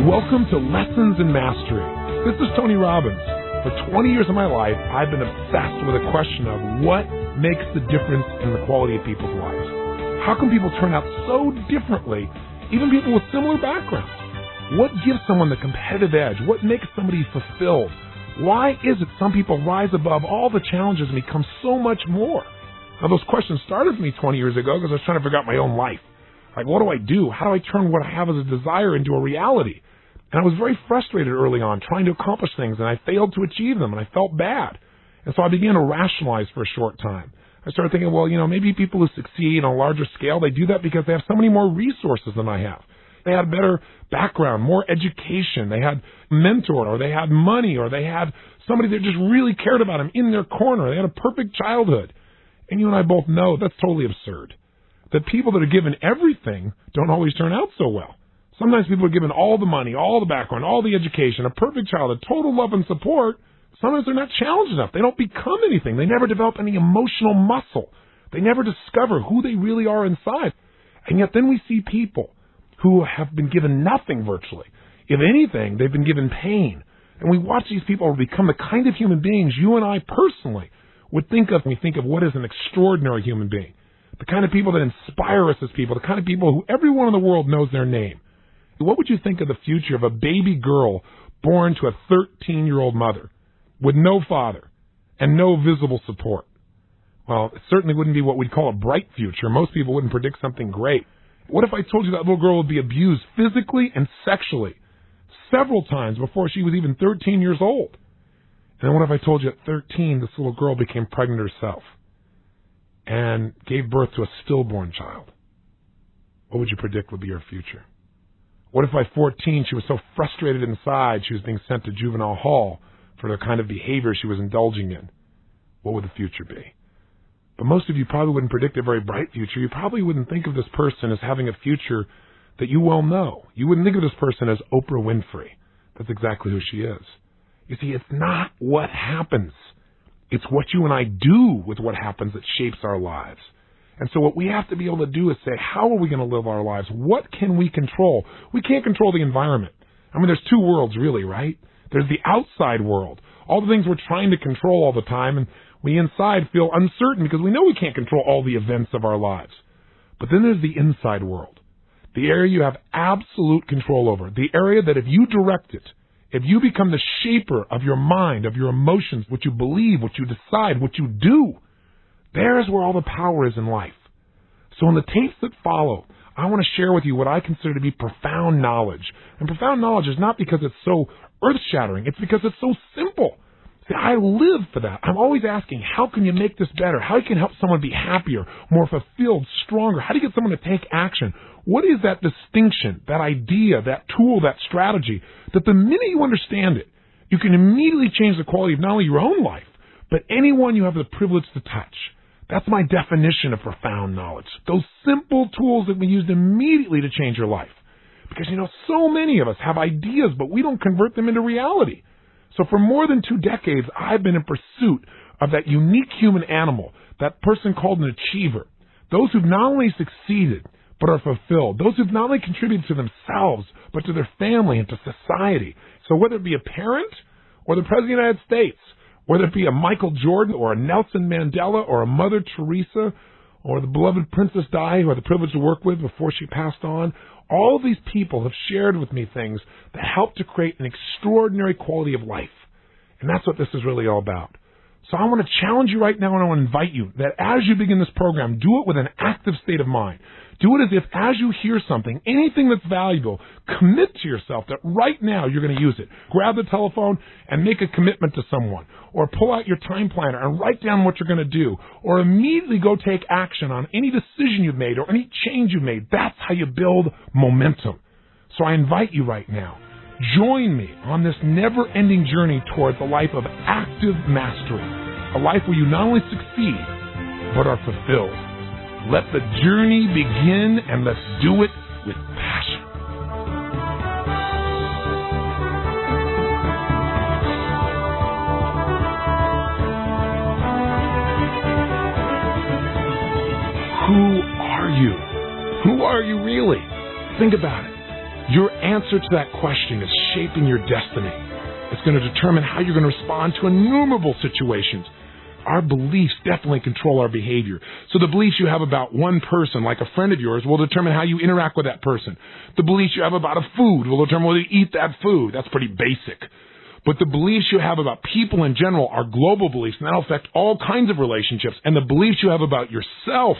Welcome to Lessons in Mastery. This is Tony Robbins. For 20 years of my life, I've been obsessed with the question of what makes the difference in the quality of people's lives. How can people turn out so differently, even people with similar backgrounds? What gives someone the competitive edge? What makes somebody fulfilled? Why is it some people rise above all the challenges and become so much more? Now, those questions started for me 20 years ago because I was trying to figure out my own life. Like, what do I do? How do I turn what I have as a desire into a reality? And I was very frustrated early on trying to accomplish things, and I failed to achieve them, and I felt bad. And so I began to rationalize for a short time. I started thinking, well, maybe people who succeed on a larger scale, they do that because they have so many more resources than I have. They had a better background, more education, they had a mentor, or they had money, or they had somebody that just really cared about them in their corner. They had a perfect childhood. And you and I both know that's totally absurd. That people that are given everything don't always turn out so well. Sometimes people are given all the money, all the background, all the education, a perfect childhood, total love and support. Sometimes they're not challenged enough. They don't become anything. They never develop any emotional muscle. They never discover who they really are inside. And yet then we see people who have been given nothing virtually. If anything, they've been given pain. And we watch these people become the kind of human beings you and I personally would think of when we think of what is an extraordinary human being. The kind of people that inspire us as people, the kind of people who everyone in the world knows their name. What would you think of the future of a baby girl born to a 13-year-old mother with no father and no visible support? Well, it certainly wouldn't be what we'd call a bright future. Most people wouldn't predict something great. What if I told you that little girl would be abused physically and sexually several times before she was even 13 years old? And then what if I told you at 13 this little girl became pregnant herself and gave birth to a stillborn child? What would you predict would be her future? What if by 14 she was so frustrated inside she was being sent to juvenile hall for the kind of behavior she was indulging in? What would the future be? But most of you probably wouldn't predict a very bright future. You probably wouldn't think of this person as having a future that you well know. You wouldn't think of this person as Oprah Winfrey. That's exactly who she is. You see, it's not what happens. It's what you and I do with what happens that shapes our lives. And so what we have to be able to do is say, how are we going to live our lives? What can we control? We can't control the environment. I mean, there's two worlds really, right? There's the outside world, all the things we're trying to control all the time, and we inside feel uncertain because we know we can't control all the events of our lives. But then there's the inside world, the area you have absolute control over, the area that if you direct it, if you become the shaper of your mind, of your emotions, what you believe, what you decide, what you do, there's where all the power is in life. So in the tapes that follow, I want to share with you what I consider to be profound knowledge. And profound knowledge is not because it's so earth-shattering. It's because it's so simple. See, I live for that. I'm always asking, how can you make this better? How can you help someone be happier, more fulfilled, stronger? How do you get someone to take action? What is that distinction, that idea, that tool, that strategy, that the minute you understand it, you can immediately change the quality of not only your own life, but anyone you have the privilege to touch? That's my definition of profound knowledge. Those simple tools that we use immediately to change your life. Because, so many of us have ideas, but we don't convert them into reality. So for more than 2 decades, I've been in pursuit of that unique human animal, that person called an achiever. Those who've not only succeeded, but are fulfilled. Those who've not only contributed to themselves, but to their family and to society. So whether it be a parent or the President of the United States, whether it be a Michael Jordan or a Nelson Mandela or a Mother Teresa or the beloved Princess Di, who I had the privilege to work with before she passed on, all of these people have shared with me things that help to create an extraordinary quality of life. And that's what this is really all about. So I want to challenge you right now, and I want to invite you that as you begin this program, do it with an active state of mind. Do it as if as you hear something, anything that's valuable, commit to yourself that right now you're going to use it. Grab the telephone and make a commitment to someone, or pull out your time planner and write down what you're going to do, or immediately go take action on any decision you've made or any change you've made. That's how you build momentum. So I invite you right now, join me on this never-ending journey towards a life of active mastery, a life where you not only succeed, but are fulfilled. Let the journey begin, and let's do it with passion. Who are you? Who are you really? Think about it. Your answer to that question is shaping your destiny. It's going to determine how you're going to respond to innumerable situations. Our beliefs definitely control our behavior. So the beliefs you have about one person, like a friend of yours, will determine how you interact with that person. The beliefs you have about a food will determine whether you eat that food. That's pretty basic. But the beliefs you have about people in general are global beliefs, and that'll affect all kinds of relationships. And the beliefs you have about yourself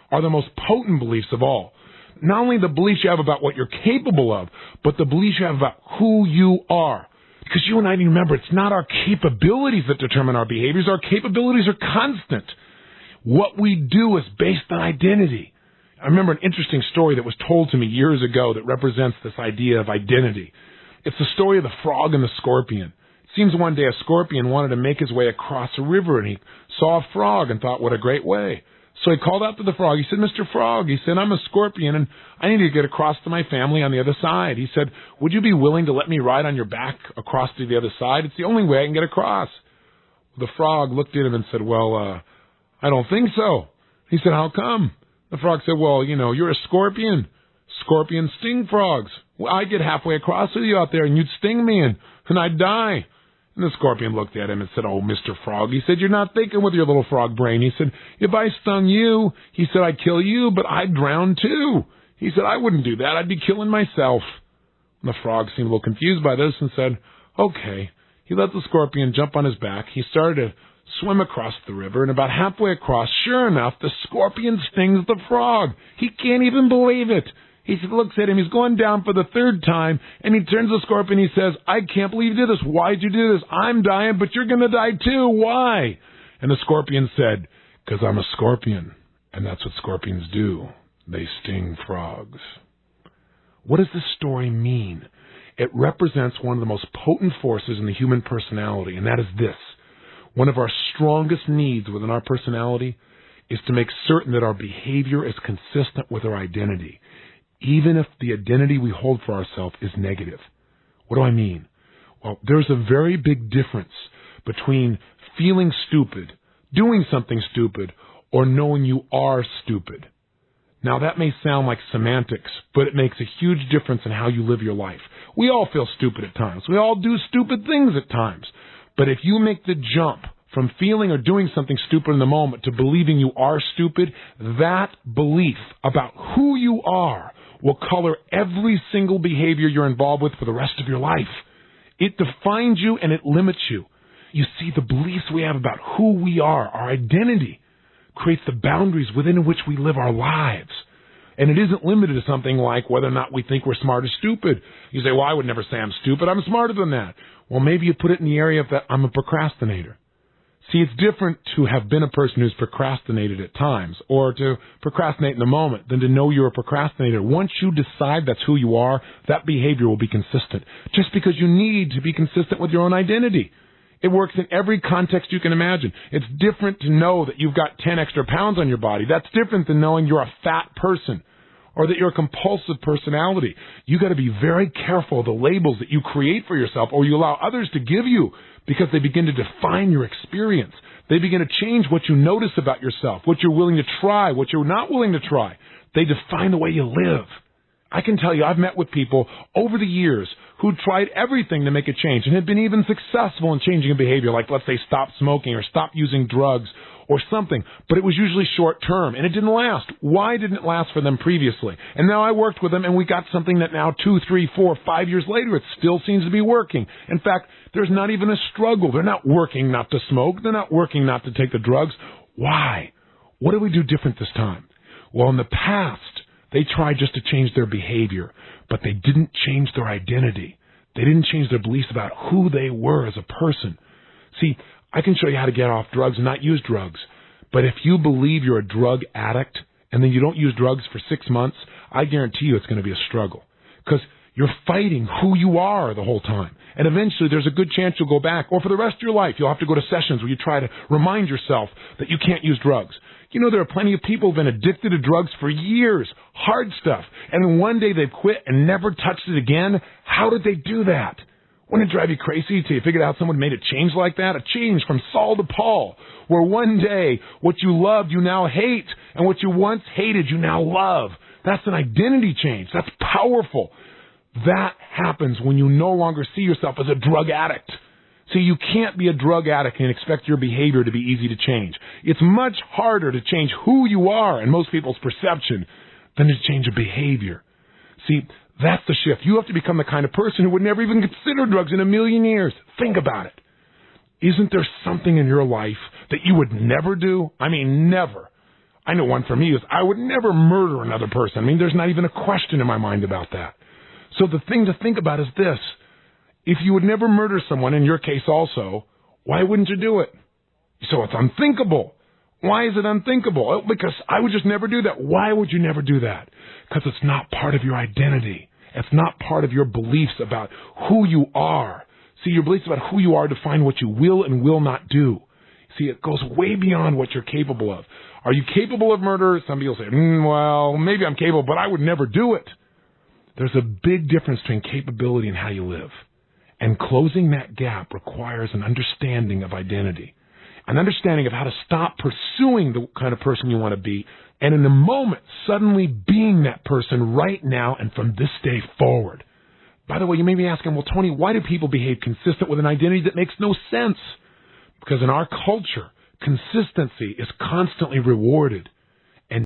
are the most potent beliefs of all. Not only the beliefs you have about what you're capable of, but the beliefs you have about who you are. Because you and I need to remember, it's not our capabilities that determine our behaviors. Our capabilities are constant. What we do is based on identity. I remember an interesting story that was told to me years ago that represents this idea of identity. It's the story of the frog and the scorpion. It seems one day a scorpion wanted to make his way across a river, and he saw a frog and thought, what a great way. So he called out to the frog. He said, Mr. Frog, he said, I'm a scorpion, and I need to get across to my family on the other side. He said, would you be willing to let me ride on your back across to the other side? It's the only way I can get across. The frog looked at him and said, well, I don't think so. He said, how come? The frog said, well, you're a scorpion. Scorpions sting frogs. Well, I'd get halfway across with you out there, and you'd sting me, and I'd die. And the scorpion looked at him and said, oh, Mr. Frog, he said, you're not thinking with your little frog brain. He said, if I stung you, he said, I'd kill you, but I'd drown too. He said, I wouldn't do that. I'd be killing myself. And the frog seemed a little confused by this and said, okay. He let the scorpion jump on his back. He started to swim across the river, and about halfway across, sure enough, the scorpion stings the frog. He can't even believe it. He looks at him, he's going down for the third time, and he turns to the scorpion, he says, I can't believe you did this. Why'd you do this? I'm dying, but you're going to die too. Why? And the scorpion said, because I'm a scorpion, and that's what scorpions do. They sting frogs. What does this story mean? It represents one of the most potent forces in the human personality, and that is this. One of our strongest needs within our personality is to make certain that our behavior is consistent with our identity, even if the identity we hold for ourselves is negative. What do I mean? Well, there's a very big difference between feeling stupid, doing something stupid, or knowing you are stupid. Now, that may sound like semantics, but it makes a huge difference in how you live your life. We all feel stupid at times. We all do stupid things at times. But if you make the jump from feeling or doing something stupid in the moment to believing you are stupid, that belief about who you are will color every single behavior you're involved with for the rest of your life. It defines you and it limits you. You see, the beliefs we have about who we are, our identity, creates the boundaries within which we live our lives. And it isn't limited to something like whether or not we think we're smart or stupid. You say, well, I would never say I'm stupid. I'm smarter than that. Well, maybe you put it in the area of that I'm a procrastinator. See, it's different to have been a person who's procrastinated at times or to procrastinate in the moment than to know you're a procrastinator. Once you decide that's who you are, that behavior will be consistent. Just because you need to be consistent with your own identity. It works in every context you can imagine. It's different to know that you've got 10 extra pounds on your body. That's different than knowing you're a fat person or that you're a compulsive personality. You got to be very careful of the labels that you create for yourself or you allow others to give you, because they begin to define your experience. They begin to change what you notice about yourself, what you're willing to try, what you're not willing to try. They define the way you live. I can tell you, I've met with people over the years who tried everything to make a change and had been even successful in changing a behavior, like let's say stop smoking or stop using drugs or something, but it was usually short term and it didn't last. Why didn't it last for them previously? And now I worked with them and we got something that now 2, 3, 4, 5 years later, it still seems to be working. In fact, there's not even a struggle. They're not working not to smoke. They're not working not to take the drugs. Why? What do we do different this time? Well, in the past, they tried just to change their behavior, but they didn't change their identity. They didn't change their beliefs about who they were as a person. See, I can show you how to get off drugs and not use drugs, but if you believe you're a drug addict and then you don't use drugs for 6 months, I guarantee you it's going to be a struggle because you're fighting who you are the whole time. And eventually there's a good chance you'll go back, or for the rest of your life, you'll have to go to sessions where you try to remind yourself that you can't use drugs. You know, there are plenty of people who've been addicted to drugs for years, hard stuff, and then one day they've quit and never touched it again. How did they do that? Wouldn't it drive you crazy till you figured out someone made a change like that? A change from Saul to Paul, where one day what you loved you now hate, and what you once hated you now love. That's an identity change. That's powerful. That happens when you no longer see yourself as a drug addict. See, you can't be a drug addict and expect your behavior to be easy to change. It's much harder to change who you are in most people's perception than to change a behavior. See, that's the shift. You have to become the kind of person who would never even consider drugs in a million years. Think about it. Isn't there something in your life that you would never do? I mean, never. I know one for me is I would never murder another person. I mean, there's not even a question in my mind about that. So the thing to think about is this. If you would never murder someone, in your case also, why wouldn't you do it? So it's unthinkable. Why is it unthinkable? Because I would just never do that. Why would you never do that? Because it's not part of your identity. It's not part of your beliefs about who you are. See, your beliefs about who you are define what you will and will not do. See, it goes way beyond what you're capable of. Are you capable of murder? Some people say, well, maybe I'm capable, but I would never do it. There's a big difference between capability and how you live. And closing that gap requires an understanding of identity, an understanding of how to stop pursuing the kind of person you want to be, and in a moment, suddenly being that person right now and from this day forward. By the way, you may be asking, well, Tony, why do people behave consistent with an identity that makes no sense? Because in our culture, consistency is constantly rewarded.